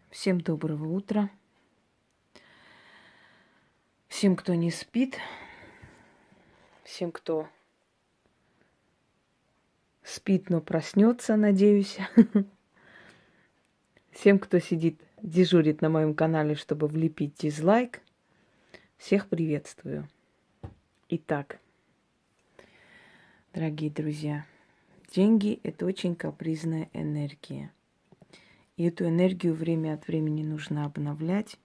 Всем доброго утра. Всем, кто не спит. Всем, кто спит, но проснется, надеюсь. Всем, кто сидит, дежурит на моем канале, чтобы влепить дизлайк. Всех приветствую. Итак, дорогие друзья, деньги – это очень капризная энергия. И эту энергию время от времени нужно обновлять,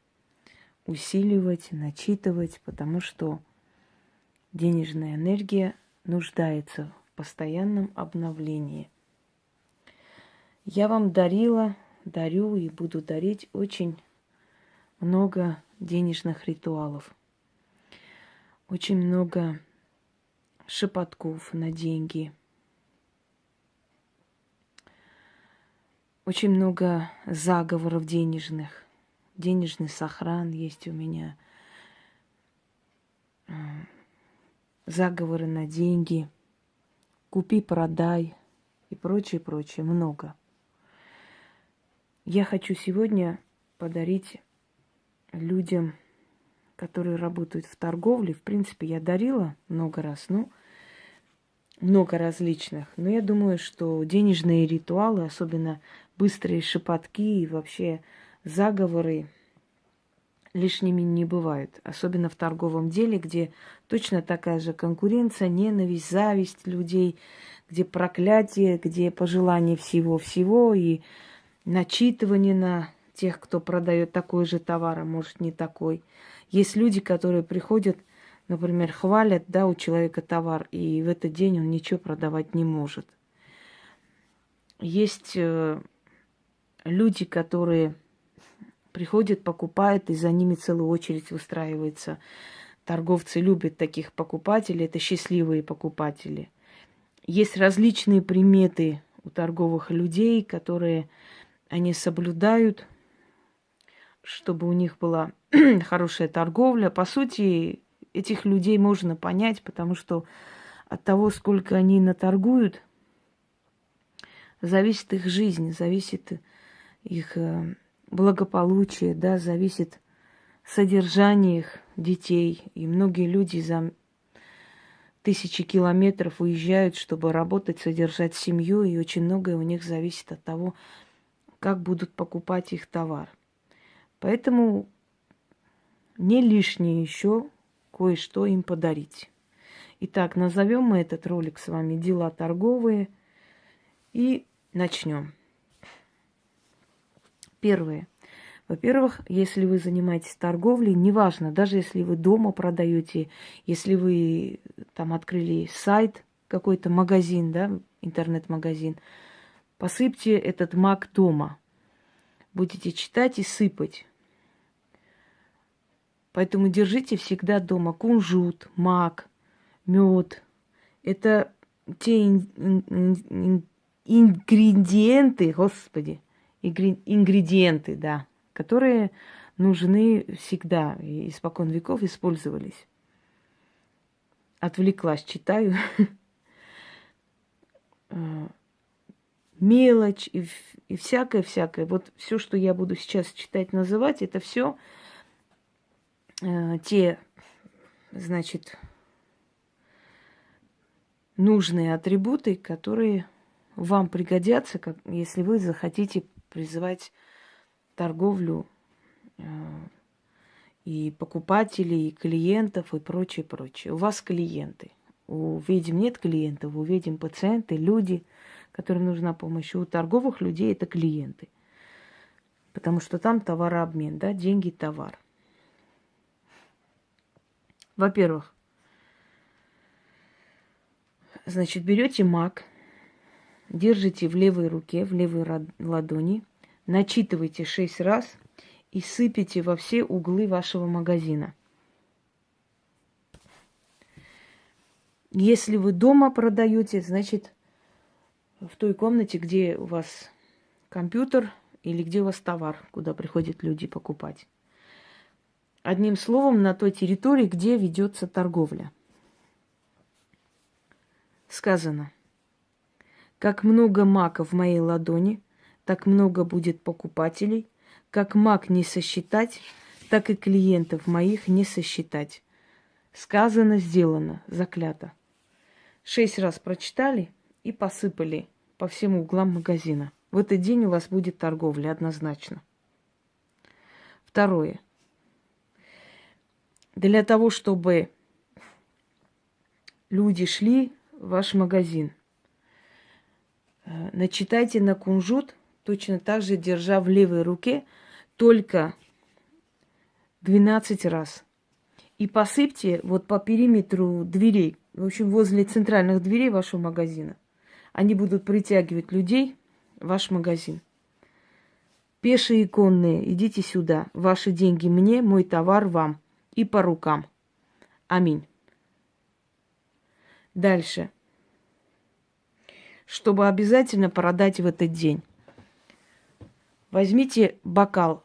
усиливать, начитывать, потому что денежная энергия нуждается в постоянном обновлении. Я вам дарила, дарю и буду дарить очень много денежных ритуалов. Очень много шепотков на деньги. Очень много заговоров денежных. Денежный сохран есть у меня. Заговоры на деньги. Купи-продай и прочее, прочее. Много. Я хочу сегодня подарить людям, которые работают в торговле. В принципе, я дарила много раз, много различных. Но я думаю, что денежные ритуалы, особенно быстрые шепотки и вообще заговоры, лишними не бывают. Особенно в торговом деле, где точно такая же конкуренция, ненависть, зависть людей, где проклятие, где пожелание всего-всего и начитывание на тех, кто продает такой же товар, а может не такой. Есть люди, которые приходят, например, хвалят, да, у человека товар, и в этот день он ничего продавать не может. Есть люди, которые приходят, покупают, и за ними целая очередь выстраивается. Торговцы любят таких покупателей, это счастливые покупатели. Есть различные приметы у торговых людей, которые они соблюдают, чтобы у них была хорошая торговля. По сути, этих людей можно понять, потому что от того, сколько они наторгуют, зависит их жизнь, зависит их благополучие, да, зависит содержание их детей. И многие люди за тысячи километров уезжают, чтобы работать, содержать семью, и очень многое у них зависит от того, как будут покупать их товар. Поэтому не лишнее еще кое-что им подарить. Итак, назовем мы этот ролик с вами «Дела торговые» и начнем. Первое. Во-первых, если вы занимаетесь торговлей, неважно, даже если вы дома продаете, если вы там открыли сайт, какой-то магазин, да, интернет-магазин, посыпьте этот мак дома. Будете читать и сыпать. Поэтому держите всегда дома кунжут, мак, мед. Это те ингредиенты, господи, ингредиенты, да, которые нужны всегда и испокон веков использовались. Отвлеклась, читаю. Мелочь и всякое-всякое. Вот все, что я буду сейчас читать, называть, это все те, значит, нужные атрибуты, которые вам пригодятся, если вы захотите призывать торговлю и покупателей, и клиентов, и прочее, прочее. У вас клиенты. У ведьм нет клиентов, у ведьм пациенты, люди, которым нужна помощь. У торговых людей это клиенты. Потому что там товарообмен, да, деньги, товар. Во-первых, значит, берете мак, держите в левой руке, в левой ладони, начитывайте 6 раз и сыпите во все углы вашего магазина. Если вы дома продаете, значит, в той комнате, где у вас компьютер или где у вас товар, куда приходят люди покупать. Одним словом, на той территории, где ведется торговля. Сказано: как много мака в моей ладони, так много будет покупателей. как маг не сосчитать, так и клиентов моих не сосчитать. Сказано, сделано, заклято. 6 раз прочитали и посыпали по всем углам магазина. В этот день у вас будет торговля однозначно. Второе. Для того, чтобы люди шли в ваш магазин, начитайте на кунжут, точно так же держа в левой руке, только 12 раз. И посыпьте вот по периметру дверей, в общем, возле центральных дверей вашего магазина. Они будут притягивать людей в ваш магазин. Пешие и конные, идите сюда. Ваши деньги мне, мой товар вам. И по рукам. Аминь. Дальше. Чтобы обязательно продать в этот день. Возьмите бокал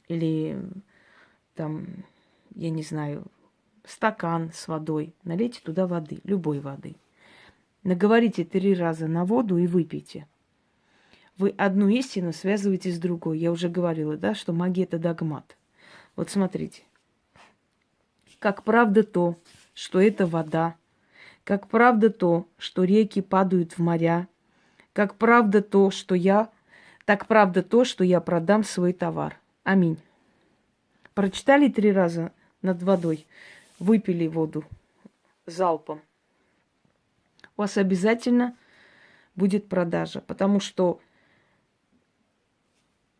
или там, я не знаю, стакан с водой. Налейте туда воды, любой воды. Наговорите 3 раза на воду и выпейте. Вы одну истину связываете с другой. Я уже говорила, да, что магия – это догмат. Вот смотрите. Как правда то, что это вода. Как правда то, что реки падают в моря. Как правда то, что я... Так правда то, что я продам свой товар. Аминь. Прочитали 3 раза над водой, выпили воду залпом. У вас обязательно будет продажа, потому что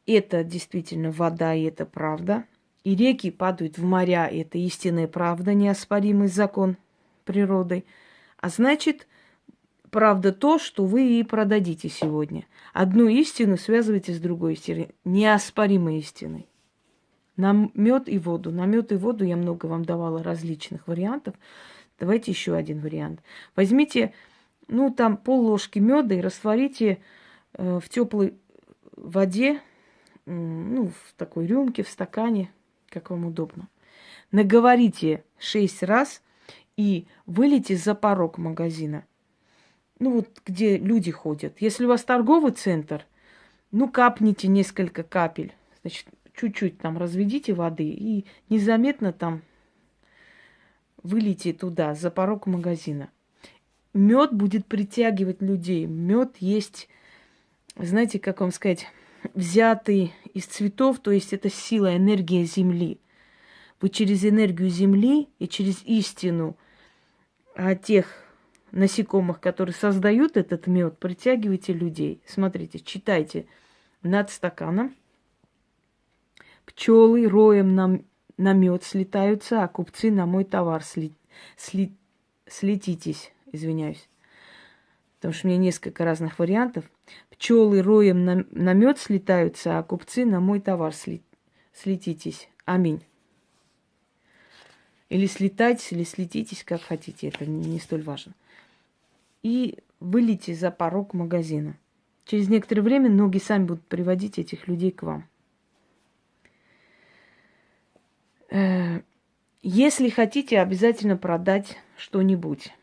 это действительно вода, и это правда. И реки падают в моря, и это истинная правда, неоспоримый закон природы. А значит, правда то, что вы и продадите сегодня. Одну истину связываете с другой истиной, неоспоримой истиной. На мед и воду. На мед и воду я много вам давала различных вариантов. Давайте еще один вариант. Возьмите, там пол-ложки меда и растворите в теплой воде, в такой рюмке, в стакане, как вам удобно. Наговорите 6 раз и вылейте за порог магазина. Где люди ходят. Если у вас торговый центр, капните несколько капель. Значит, чуть-чуть там разведите воды и незаметно там вылейте туда, за порог магазина. Мед будет притягивать людей. Мед есть, знаете, как вам сказать, взятый из цветов, то есть это сила, энергия земли. Вы через энергию земли и через истину о тех насекомых, которые создают этот мед, притягиваете людей. Смотрите, читайте над стаканом. Пчелы роем на мед слетаются, а купцы на мой товар слетитесь, извиняюсь. Потому что у меня несколько разных вариантов. Пчелы роем на мед слетаются, а купцы на мой товар слетитесь. Аминь. Или слетайтесь, или слетитесь, как хотите. Это не столь важно. И вылейте за порог магазина. Через некоторое время ноги сами будут приводить этих людей к вам. Если хотите, обязательно продать что-нибудь.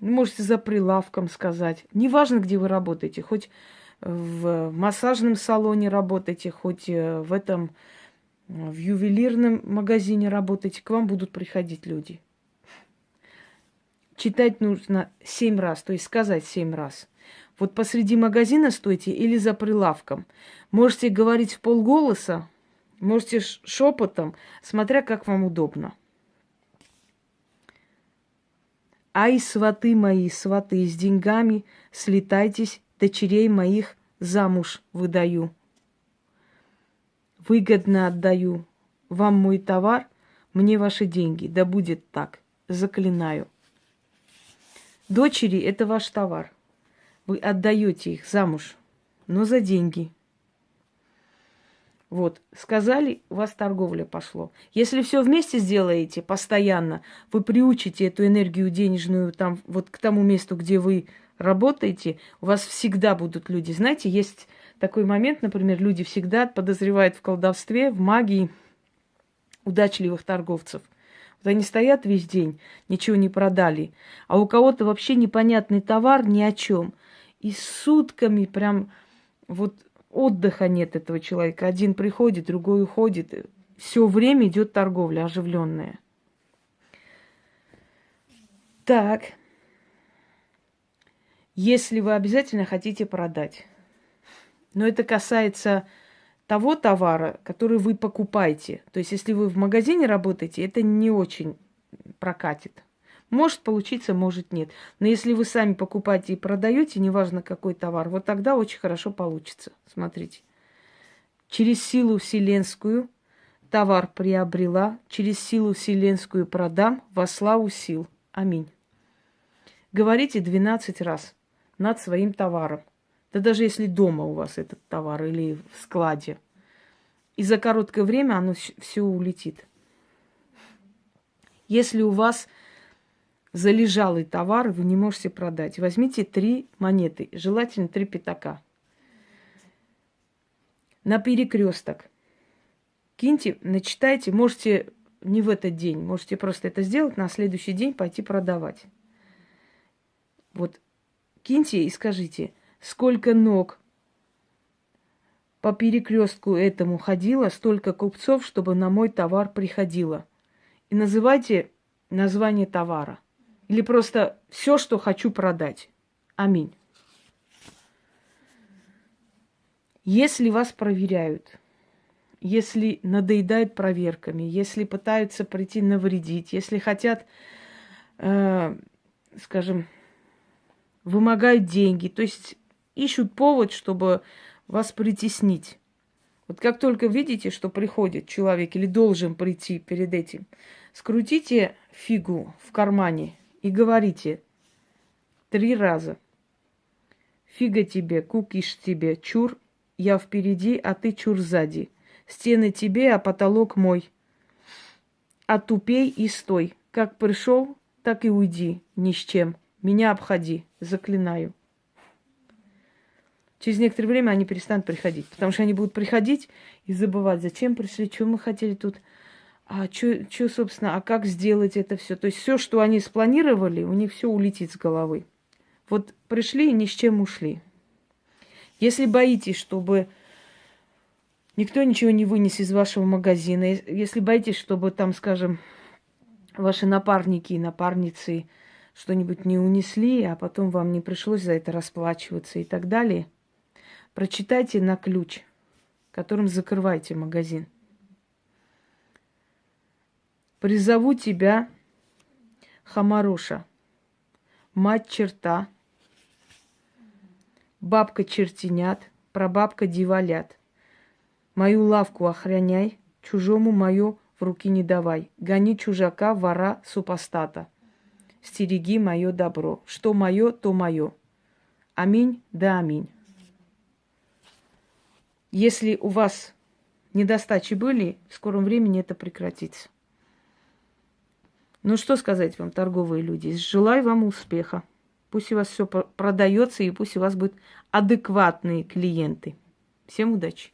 Можете за прилавком сказать. Неважно, где вы работаете. Хоть в массажном салоне работаете, хоть в ювелирном магазине работаете. К вам будут приходить люди. Читать нужно 7 раз, то есть сказать 7 раз. Вот посреди магазина стойте или за прилавком. Можете говорить в полголоса, можете шепотом, смотря как вам удобно. Ай, сваты мои, сваты, с деньгами слетайтесь, дочерей моих замуж выдаю. Выгодно отдаю вам мой товар, мне ваши деньги. Да будет так, заклинаю. Дочери – это ваш товар. Вы отдаете их замуж, но за деньги. Вот, сказали, у вас торговля пошло. Если все вместе сделаете постоянно, вы приучите эту энергию денежную там, вот к тому месту, где вы работаете, у вас всегда будут люди. Знаете, есть такой момент, например, люди всегда подозревают в колдовстве, в магии удачливых торговцев. Вот они стоят весь день, ничего не продали, а у кого-то вообще непонятный товар ни о чем. И сутками прям вот отдыха нет этого человека. Один приходит, другой уходит. Все время идет торговля оживленная. Так, если вы обязательно хотите продать, но это касается того товара, который вы покупаете. То есть, если вы в магазине работаете, это не очень прокатит. Может получиться, может нет. Но если вы сами покупаете и продаете, неважно какой товар, вот тогда очень хорошо получится. Смотрите. Через силу вселенскую товар приобрела, через силу вселенскую продам во славу сил. Аминь. Говорите 12 раз над своим товаром. Да даже если дома у вас этот товар или в складе. И за короткое время оно все улетит. Если у вас залежалый товар, вы не можете продать, возьмите 3 монеты, желательно 3 пятака. На перекресток. Киньте, начитайте, можете не в этот день, можете просто это сделать, на следующий день пойти продавать. Вот киньте и скажите, сколько ног по перекрестку этому ходило, столько купцов, чтобы на мой товар приходило. И называйте название товара. Или просто все, что хочу продать. Аминь. Если вас проверяют, если надоедают проверками, если пытаются прийти навредить, если хотят, скажем, вымогают деньги, то есть ищут повод, чтобы вас притеснить. Вот как только видите, что приходит человек или должен прийти перед этим, скрутите фигу в кармане и говорите 3 раза. Фига тебе, кукиш тебе, чур, я впереди, а ты чур сзади. Стены тебе, а потолок мой. Отупей и стой. Как пришел, так и уйди, ни с чем. Меня обходи, заклинаю. Через некоторое время они перестанут приходить. Потому что они будут приходить и забывать, зачем пришли, что мы хотели тут. А что, собственно, а как сделать это все? То есть все, что они спланировали, у них все улетит с головы. Вот пришли и ни с чем ушли. Если боитесь, чтобы никто ничего не вынес из вашего магазина, если боитесь, чтобы там, скажем, ваши напарники и напарницы что-нибудь не унесли, а потом вам не пришлось за это расплачиваться и так далее, прочитайте на ключ, которым закрываете магазин. Призову тебя, Хамаруша, мать черта, бабка чертенят, прабабка дивалят. Мою лавку охраняй, чужому мою в руки не давай. Гони чужака, вора, супостата. Стереги мое добро. Что мое, то мое. Аминь, да аминь. Если у вас недостачи были, в скором времени это прекратится. Ну что сказать вам, торговые люди? Желаю вам успеха. Пусть у вас все продается, и пусть у вас будут адекватные клиенты. Всем удачи!